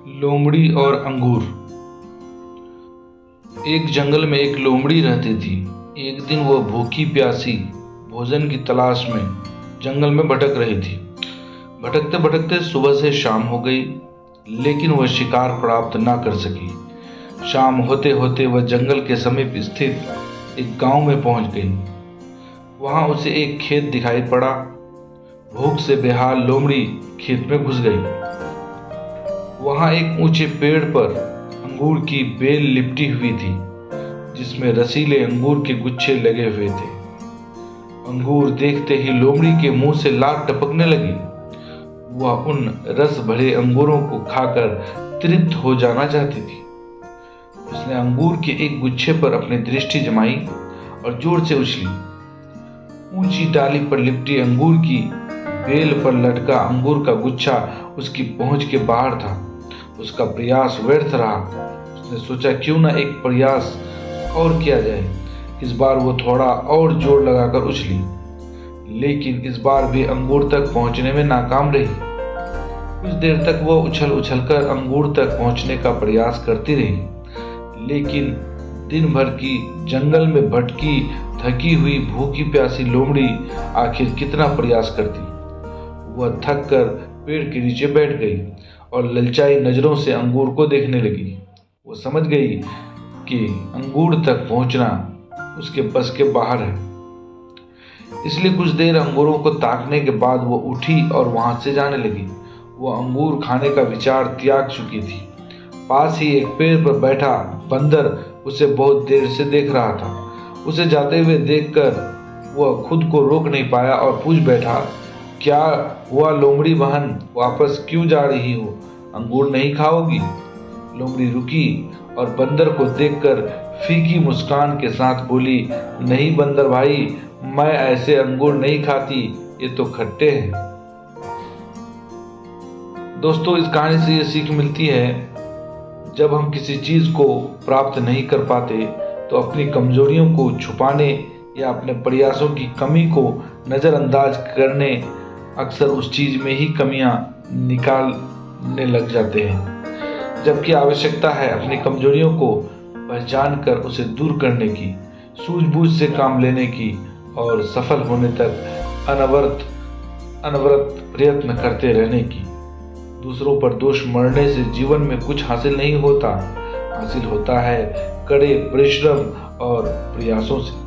लोमड़ी और अंगूर। एक जंगल में एक लोमड़ी रहती थी। एक दिन वह भूखी प्यासी भोजन की तलाश में जंगल में भटक रही थी। भटकते भटकते सुबह से शाम हो गई, लेकिन वह शिकार प्राप्त न कर सकी। शाम होते होते वह जंगल के समीप स्थित एक गांव में पहुंच गई। वहां उसे एक खेत दिखाई पड़ा। भूख से बेहाल लोमड़ी खेत में घुस गई। वहां एक ऊंचे पेड़ पर अंगूर की बेल लिपटी हुई थी, जिसमें रसीले अंगूर के गुच्छे लगे हुए थे। अंगूर देखते ही लोमड़ी के मुंह से लार टपकने लगी। वह उन रस भरे अंगूरों को खाकर तृप्त हो जाना चाहती थी। उसने अंगूर के एक गुच्छे पर अपनी दृष्टि जमाई और जोर से उछली। ऊंची डाली पर लिपटी अंगूर की बेल पर लटका अंगूर का गुच्छा उसकी पहुंच के बाहर था। उसका प्रयास व्यर्थ रहा। उसने सोचा, क्यों ना एक प्रयास और किया जाए। इस बार वो थोड़ा और जोर लगाकर उछली, लेकिन इस बार भी अंगूर तक पहुंचने में नाकाम रही। कुछ देर तक वो उछल उछलकर अंगूर तक पहुंचने का प्रयास करती रही, लेकिन दिन भर की जंगल में भटकी थकी हुई भूखी प्यासी लोमड़ी आखिर कितना प्रयास करती। वह थक कर पेड़ के नीचे बैठ गई और ललचाई नजरों से अंगूर को देखने लगी। वो समझ गई कि अंगूर तक पहुंचना उसके बस के बाहर है। इसलिए कुछ देर अंगूरों को ताकने के बाद वो उठी और वहां से जाने लगी। वो अंगूर खाने का विचार त्याग चुकी थी। पास ही एक पेड़ पर बैठा बंदर उसे बहुत देर से देख रहा था। उसे जाते हुए देखकर वह खुद को रोक नहीं पाया और पूछ बैठा, क्या हुआ लोमड़ी बहन, वापस क्यों जा रही हो? अंगूर नहीं खाओगी? लोमड़ी रुकी और बंदर को देखकर फीकी मुस्कान के साथ बोली, नहीं बंदर भाई, मैं ऐसे अंगूर नहीं खाती, ये तो खट्टे हैं। दोस्तों, इस कहानी से ये सीख मिलती है, जब हम किसी चीज को प्राप्त नहीं कर पाते तो अपनी कमजोरियों को छुपाने या अपने प्रयासों की कमी को नजरअंदाज करने अक्सर उस चीज में ही कमियां निकालने लग जाते हैं, जबकि आवश्यकता है अपनी कमजोरियों को पहचान कर उसे दूर करने की, सूझबूझ से काम लेने की और सफल होने तक अनवरत प्रयत्न करते रहने की। दूसरों पर दोष मढ़ने से जीवन में कुछ हासिल नहीं होता। हासिल होता है कड़े परिश्रम और प्रयासों से।